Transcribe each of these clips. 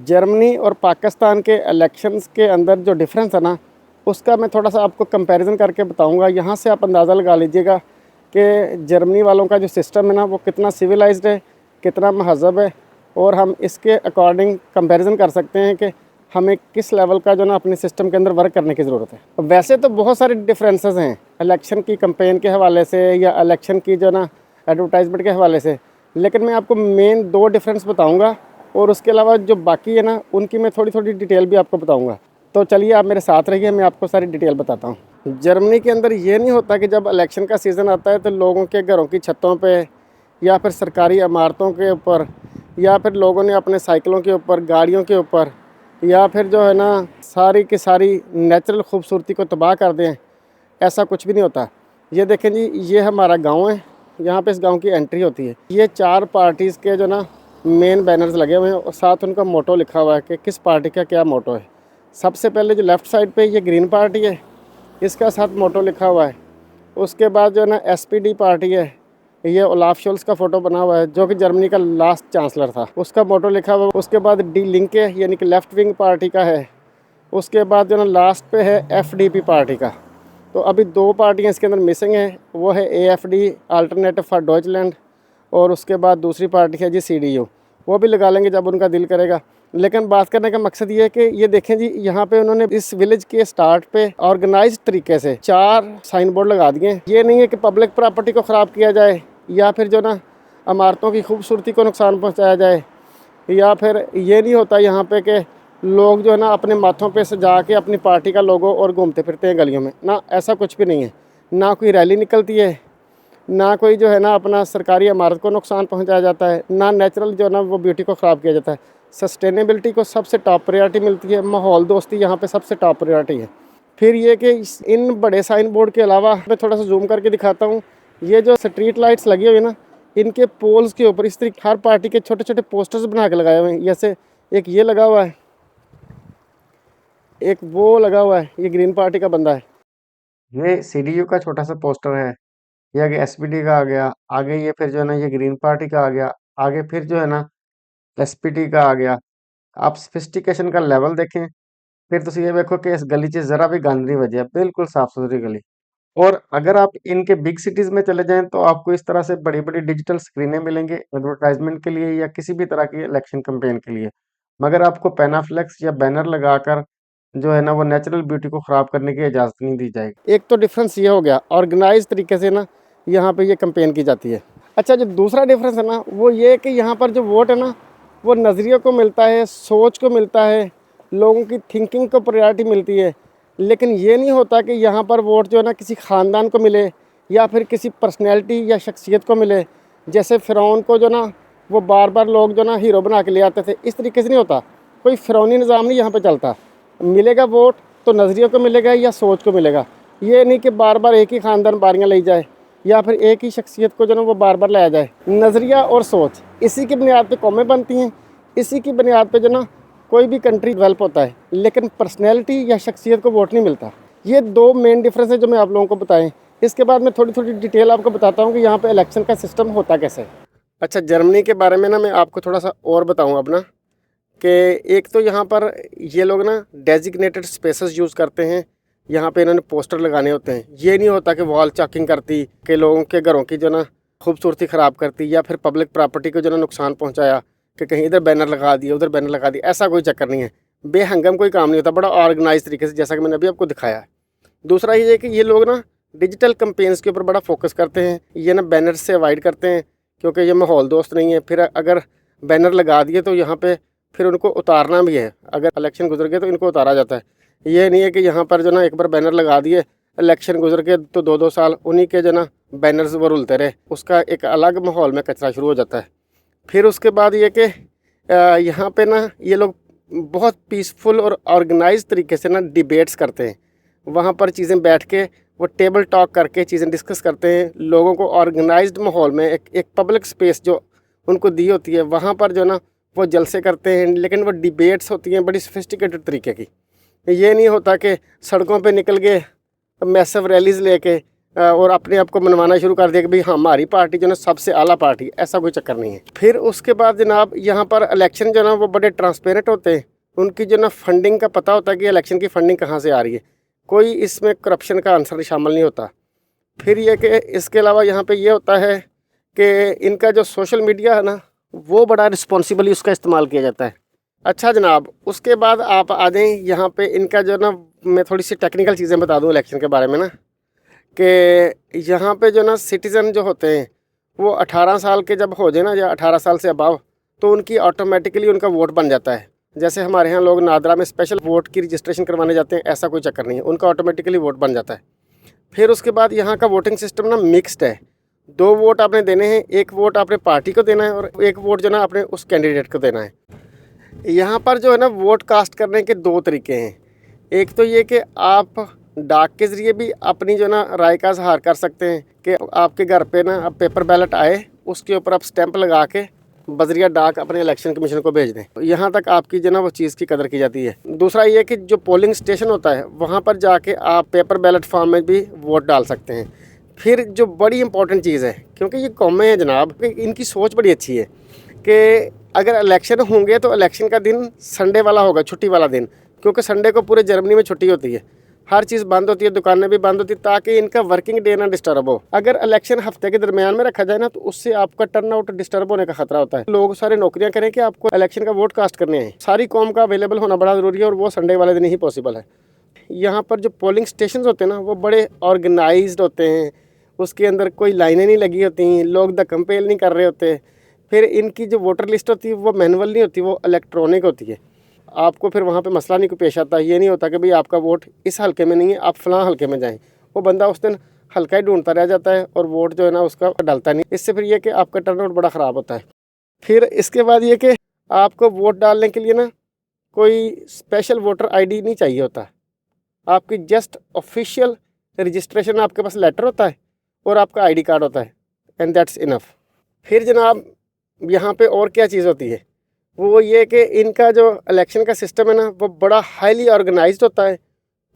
Germany और पाकिस्तान के elections के अंदर जो डिफरेंस है ना, उसका मैं थोड़ा सा आपको कंपैरिजन करके बताऊंगा। यहाँ से आप अंदाज़ा लगा लीजिएगा कि जर्मनी वालों का जो सिस्टम है ना, वो कितना सिविलाइज्ड है, कितना महज़ब है, और हम इसके अकॉर्डिंग कंपैरिजन कर सकते हैं कि हमें किस लेवल का जो ना अपने सिस्टम के अंदर वर्क करने की ज़रूरत है। वैसे तो बहुत सारे डिफरेंसेस हैं इलेक्शन की कंपेन के हवाले से या इलेक्शन की जो ना एडवर्टाइजमेंट के हवाले से, लेकिन मैं आपको मेन 2 डिफरेंस बताऊंगा और उसके अलावा जो बाकी है ना, उनकी मैं थोड़ी थोड़ी डिटेल भी आपको बताऊंगा। तो चलिए आप मेरे साथ रहिए, मैं आपको सारी डिटेल बताता हूँ। जर्मनी के अंदर ये नहीं होता कि जब इलेक्शन का सीज़न आता है तो लोगों के घरों की छतों पे या फिर सरकारी इमारतों के ऊपर या फिर लोगों ने अपने साइकिलों के ऊपर, गाड़ियों के ऊपर, या फिर जो है ना सारी की सारी नेचुरल खूबसूरती को तबाह कर दें। ऐसा कुछ भी नहीं होता। ये देखें जी, ये हमारा गांव है, यहाँ पे इस गांव की एंट्री होती है। ये 4 पार्टीज़ के जो ना मेन बैनर्स लगे हुए हैं और साथ उनका मोटो लिखा हुआ है कि किस पार्टी का क्या मोटो है। सबसे पहले जो लेफ़्ट साइड पे ये ग्रीन पार्टी है, इसका साथ मोटो लिखा हुआ है। उसके बाद जो है ना SPD पार्टी है, ये ओलाफ शोल्स का फ़ोटो बना हुआ है जो कि जर्मनी का लास्ट चांसलर था, उसका मोटो लिखा हुआ है। उसके बाद डी लिंके यानी कि लेफ़्ट विंग पार्टी का है। उसके बाद जो ना लास्ट पे है FDP पार्टी का। तो अभी 2 पार्टियाँ इसके अंदर मिसिंग हैं, वो है AFD अल्टरनेटिव फॉर डॉइचलैंड, और उसके बाद दूसरी पार्टी है जी CDU। वो भी लगा लेंगे जब उनका दिल करेगा। लेकिन बात करने का मकसद ये है कि ये देखें जी, यहाँ पे उन्होंने इस विलेज के स्टार्ट पे ऑर्गेनाइज तरीके से 4 साइन बोर्ड लगा दिए। ये नहीं है कि पब्लिक प्रॉपर्टी को ख़राब किया जाए या फिर जो ना इमारतों की खूबसूरती को नुकसान पहुँचाया जाए, या फिर ये नहीं होता यहाँ पे कि लोग जो है ना अपने माथों पे सजा के अपनी पार्टी का लोगो और घूमते फिरते हैं गलियों में ना, ऐसा कुछ भी नहीं है। ना कोई रैली निकलती है, ना कोई जो है ना अपना सरकारी इमारत को नुकसान पहुंचाया जाता है, ना नेचुरल जो है ना वो ब्यूटी को ख़राब किया जाता है। सस्टेनेबिलिटी को सबसे टॉप प्रायोरिटी मिलती है, माहौल दोस्ती यहाँ पे सबसे टॉप प्रायोरिटी है। फिर ये कि इन बड़े साइन बोर्ड के अलावा मैं थोड़ा सा जूम करके दिखाता हूँ, ये जो स्ट्रीट लाइट्स लगी हुई है ना, इनके पोल्स के ऊपर इस तरीके हर पार्टी के छोटे छोटे पोस्टर्स बना के लगाए हुए हैं। जैसे एक ये लगा हुआ है, एक वो लगा हुआ है, ये ग्रीन पार्टी का बंदा है। ये CDU का छोटा सा पोस्टर है। ये आगे SPD का आ गया, आगे ये फिर जो है ना ये ग्रीन पार्टी का आ गया, आगे फिर जो है ना SPD का आ गया। आप सोफिस्टिकेशन का लेवल देखें, फिर तुम ये देखो कि इस गली च जरा भी गंद नहीं बजा, बिल्कुल साफ सुथरी गली। और अगर आप इनके बिग सिटीज में चले जाएं तो आपको इस तरह से बड़ी बड़ी डिजिटल स्क्रीनें मिलेंगे एडवर्टाइजमेंट के लिए या किसी भी तरह की इलेक्शन कैंपेन के लिए, मगर आपको पैनाफ्लेक्स या बैनर लगाकर जो है ना वो नेचुरल ब्यूटी को ख़राब करने की इजाज़त नहीं दी जाएगी। एक तो डिफरेंस ये हो गया, ऑर्गेनाइज तरीके से ना यहाँ पे ये कैंपेन की जाती है। अच्छा, जो दूसरा डिफरेंस है ना, वो ये कि यहाँ पर जो वोट है ना, वो नज़रिए को मिलता है, सोच को मिलता है, लोगों की थिंकिंग को प्रायोरिटी मिलती है। लेकिन ये नहीं होता कि यहाँ पर वोट जो है ना किसी ख़ानदान को मिले या फिर किसी पर्सनैलिटी या शख्सियत को मिले। जैसे फ़िरौन को जो ना वो बार बार लोग जो ना हीरो बना के ले आते थे, इस तरीके से नहीं होता। कोई फ़िरौनी निज़ाम नहीं यहाँ पे चलता। मिलेगा वोट तो नज़रिए को मिलेगा या सोच को मिलेगा। ये नहीं कि बार बार एक ही ख़ानदान बारियाँ ली जाए या फिर एक ही शख्सियत को जो ना वो बार बार लाया जाए। नज़रिया और सोच, इसी की बुनियाद पे कौमें बनती हैं, इसी की बुनियाद पे जो ना कोई भी कंट्री डेवलप होता है। लेकिन पर्सनैलिटी या शख्सियत को वोट नहीं मिलता। ये 2 मेन डिफरेंस है जो मैं आप लोगों को बताएं। इसके बाद मैं थोड़ी थोड़ी डिटेल आपको बताता हूँ कि यहाँ पे इलेक्शन का सिस्टम होता कैसे है। अच्छा, जर्मनी के बारे में ना मैं आपको थोड़ा सा और बताऊँ अब ना, कि एक तो यहाँ पर ये लोग ना डेजिग्नेटेड स्पेसेस यूज़ करते हैं। यहाँ पे इन्होंने पोस्टर लगाने होते हैं। ये नहीं होता कि वॉल चॉकिंग करती, कि लोगों के घरों की जो ना खूबसूरती ख़राब करती या फिर पब्लिक प्रॉपर्टी को जो ना नुकसान पहुँचाया, कि कहीं इधर बैनर लगा दिया उधर बैनर लगा दिया। ऐसा कोई चक्कर नहीं है, बेहंगम कोई काम नहीं होता, बड़ा ऑर्गेनाइज तरीके से, जैसा कि मैंने अभी आपको दिखाया है। दूसरा ये है कि ये लोग ना डिजिटल कैंपेन्स के ऊपर बड़ा फोकस करते हैं। ये ना बैनर से अवॉइड करते हैं क्योंकि ये माहौल दोस्त नहीं है। फिर अगर बैनर लगा दिए तो यहाँ पे फिर उनको उतारना भी है। अगर इलेक्शन गुजर गए तो इनको उतारा जाता है। ये नहीं है कि यहाँ पर जो ना एक बार बैनर लगा दिए, इलेक्शन गुजर के तो 2-2 साल उन्हीं के जो ना बैनर्स वो रुलते रहे, उसका एक अलग माहौल में कचरा शुरू हो जाता है। फिर उसके बाद ये कि यहाँ पे ना ये लोग बहुत पीसफुल और ऑर्गेनाइज तरीके से ना डिबेट्स करते हैं। वहाँ पर चीज़ें बैठ के वो टेबल टॉक करके चीज़ें डिस्कस करते हैं। लोगों को ऑर्गेनाइज्ड माहौल में एक पब्लिक स्पेस जो उनको दी होती है, वहाँ पर जो ना वो जलसे करते हैं। लेकिन वो डिबेट्स होती हैं बड़ी सोफिस्टिकेटेड तरीके की। ये नहीं होता कि सड़कों पे निकल के मैसिव रैलीज़ लेके और अपने आप को मनवाना शुरू कर दिया कि भाई हमारी पार्टी जो है सबसे आला पार्टी, ऐसा कोई चक्कर नहीं है। फिर उसके बाद जनाब यहाँ पर इलेक्शन जो है ना वो बड़े ट्रांसपेरेंट होते हैं, उनकी जो ना फंडिंग का पता होता है कि इलेक्शन की फंडिंग कहाँ से आ रही है, कोई इसमें करप्शन का आंसर शामिल नहीं होता। फिर ये कि इसके अलावा यहाँ पे ये होता है कि इनका जो सोशल मीडिया है ना वो बड़ा रिस्पॉन्सिबली उसका इस्तेमाल किया जाता है। अच्छा जनाब, उसके बाद आप आ जाएँ यहाँ पे इनका जो ना, मैं थोड़ी सी टेक्निकल चीज़ें बता दूँ इलेक्शन के बारे में ना, कि यहाँ पे जो ना सिटीज़न जो होते हैं वो 18 साल के जब हो जाए ना, या 18 साल से अबव, तो उनकी ऑटोमेटिकली उनका वोट बन जाता है। जैसे हमारे यहाँ लोग नादरा में स्पेशल वोट की रजिस्ट्रेशन करवाने जाते हैं, ऐसा कोई चक्कर नहीं है, उनका ऑटोमेटिकली वोट बन जाता है। फिर उसके बाद यहाँ का वोटिंग सिस्टम ना मिक्स्ड है, 2 वोट आपने देने हैं, 1 वोट आपने पार्टी को देना है और 1 वोट जो ना आपने उस कैंडिडेट को देना है। यहाँ पर जो है ना वोट कास्ट करने के 2 तरीके हैं। एक तो ये कि आप डाक के ज़रिए भी अपनी जो ना राय का इज़हार कर सकते हैं कि आपके घर पे ना अब पेपर बैलेट आए, उसके ऊपर आप स्टैंप लगा के बजरिया डाक अपने इलेक्शन कमीशन को भेज दें। यहाँ तक आपकी जो ना वो चीज़ की कदर की जाती है। दूसरा ये कि जो पोलिंग स्टेशन होता है वहाँ पर जाके आप पेपर बैलेट फॉर्म में भी वोट डाल सकते हैं। फिर जो बड़ी इंपॉर्टेंट चीज़ है, क्योंकि ये कौमें हैं जनाब, इनकी सोच बड़ी अच्छी है कि अगर इलेक्शन होंगे तो इलेक्शन का दिन संडे वाला होगा, छुट्टी वाला दिन, क्योंकि संडे को पूरे जर्मनी में छुट्टी होती है, हर चीज़ बंद होती है, दुकानें भी बंद होती है, ताकि इनका वर्किंग डे ना डिस्टर्ब हो। अगर इलेक्शन हफ्ते के दरमियान में रखा जाए ना तो उससे आपका टर्न आउट डिस्टर्ब होने का खतरा होता है। लोग सारे नौकरियां करें कि आपको इलेक्शन का वोट कास्ट करने हैं, सारी कौम का अवेलेबल होना बड़ा ज़रूरी है और वो संडे वाले दिन ही पॉसिबल है। यहाँ पर जो पोलिंग स्टेशन होते हैं ना वो बड़े ऑर्गेनाइज्ड होते हैं, उसके अंदर कोई लाइनें नहीं लगी होती, लोग धक्कम पेल नहीं कर रहे होते। फिर इनकी जो वोटर लिस्ट होती है वो मैनुअल नहीं होती, वो इलेक्ट्रॉनिक होती है। आपको फिर वहाँ पे मसला नहीं कोई पेश आता। ये नहीं होता कि भाई आपका वोट इस हल्के में नहीं है, आप फलां हल्के में जाएं। वो बंदा उस दिन हल्का ही ढूंढता रह जाता है और वोट जो है ना उसका डलता नहीं। इससे फिर ये कि आपका टर्नआउट बड़ा ख़राब होता है। फिर इसके बाद ये कि आपको वोट डालने के लिए ना कोई स्पेशल वोटर ID नहीं चाहिए होता, आपकी जस्ट ऑफिशियल रजिस्ट्रेशन, आपके पास लेटर होता है और आपका ID कार्ड होता है, एंड दैट्स इनफ। फिर जनाब यहाँ पे और क्या चीज़ होती है, वो ये कि इनका जो इलेक्शन का सिस्टम है ना वो बड़ा हाईली ऑर्गेनाइज्ड होता है।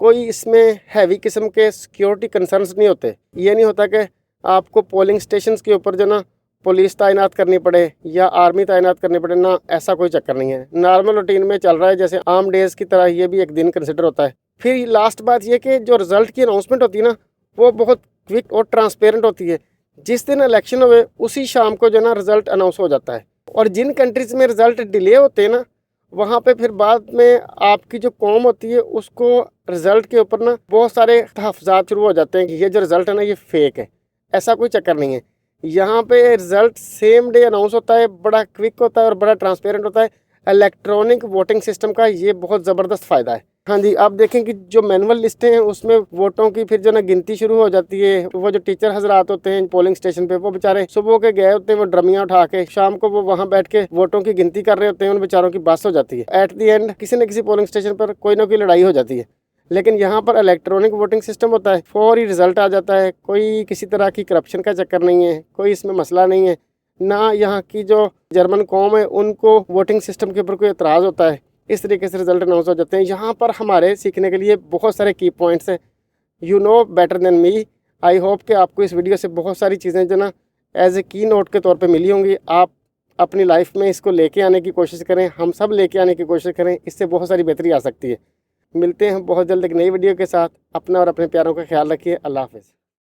कोई इसमें हैवी किस्म के सिक्योरिटी कंसर्न्स नहीं होते। ये नहीं होता कि आपको पोलिंग स्टेशंस के ऊपर जो ना पुलिस तैनात करनी पड़े या आर्मी तैनात करनी पड़े ना, ऐसा कोई चक्कर नहीं है। नॉर्मल रूटीन में चल रहा है, जैसे आम डेज़ की तरह ये भी एक दिन कंसिडर होता है। फिर लास्ट बात ये कि जो रिज़ल्ट की अनाउंसमेंट होती है ना वो बहुत क्विक और ट्रांसपेरेंट होती है। जिस दिन इलेक्शन हुए उसी शाम को जो ना रिज़ल्ट अनाउंस हो जाता है। और जिन कंट्रीज़ में रिज़ल्ट डिले होते हैं ना वहाँ पे फिर बाद में आपकी जो कौम होती है उसको रिज़ल्ट के ऊपर ना बहुत सारे तहफ़्फ़ुज़ात शुरू हो जाते हैं कि ये जो रिज़ल्ट है ना ये फ़ेक है। ऐसा कोई चक्कर नहीं है। यहाँ पे रिज़ल्ट सेम डे अनाउंस होता है, बड़ा क्विक होता है और बड़ा ट्रांसपेरेंट होता है। इलेक्ट्रॉनिक वोटिंग सिस्टम का ये बहुत ज़बरदस्त फ़ायदा है। हाँ जी, आप देखें कि जो मैनुअल लिस्टें हैं उसमें वोटों की फिर जो ना गिनती शुरू हो जाती है। वो जो टीचर हजरात होते हैं पोलिंग स्टेशन पे, वो बेचारे सुबह के गए होते हैं, वो ड्रमियाँ उठा के, शाम को वो वहाँ बैठ के वोटों की गिनती कर रहे होते हैं। उन बेचारों की बस हो जाती है। एट दी एंड किसी न किसी पोलिंग स्टेशन पर कोई ना कोई लड़ाई हो जाती है। लेकिन यहाँ पर इलेक्ट्रॉनिक वोटिंग सिस्टम होता है, फौरी रिजल्ट आ जाता है, कोई किसी तरह की करप्शन का चक्कर नहीं है, कोई इसमें मसला नहीं है ना। यहाँ की जो जर्मन कौम है उनको वोटिंग सिस्टम के ऊपर कोई एतराज़ होता है। इस तरीके से रिजल्ट अनाउंस हो जाते हैं। यहाँ पर हमारे सीखने के लिए बहुत सारे की पॉइंट्स हैं। You know better than me. I hope कि आपको इस वीडियो से बहुत सारी चीज़ें जो ना एज ए की नोट के तौर पे मिली होंगी। आप अपनी लाइफ में इसको लेके आने की कोशिश करें, हम सब लेके आने की कोशिश करें, इससे बहुत सारी बेहतरी आ सकती है। मिलते हैं बहुत जल्द एक नई वीडियो के साथ। अपना और अपने प्यारों का ख्याल रखिए। अल्लाह हाफ़िज़।